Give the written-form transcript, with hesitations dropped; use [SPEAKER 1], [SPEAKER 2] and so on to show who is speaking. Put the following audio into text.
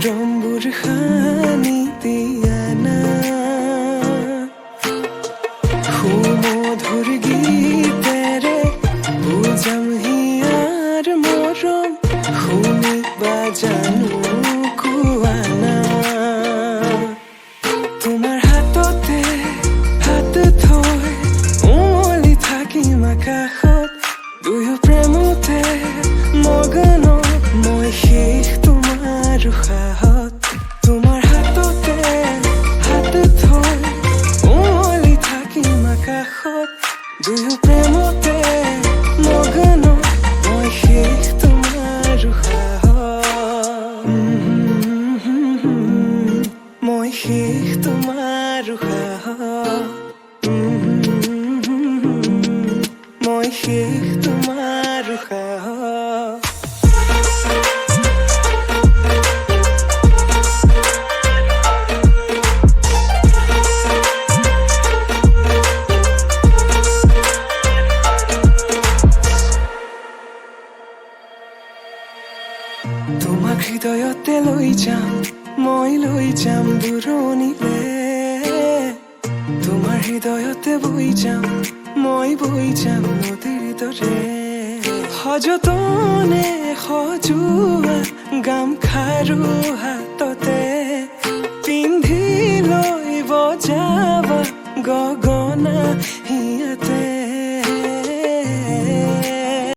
[SPEAKER 1] ৰংবোৰ সানি দিয়া না সুমধুৰ গীতেৰে বুজাম হিয়াৰ মৰম শুনিবা জানো কোৱা না তোমাৰ হাততে হাত থৈ উমলি থাকিম আকাশত দুয়ো প্ৰেমতে মগন মই শেষ তোমাৰ উশাহত তোমাৰ হাততে হাত থৈ উমলি থাকিম আকাশত দুয়ো প্ৰেমতে মগন মই শেষ তোমাৰ উশাহত মই শেষ তোমাৰ উশাহত মই শেষ তোমাৰ উশাহত তোমাক হৃদয়তে লৈ যাম মই লৈ যাম দূৰণিলে তোমাৰ হৃদয়তে বৈ যাম মই বৈ যাম নদীৰ দৰে সযতনে সজোৱা গামখাৰু হাতত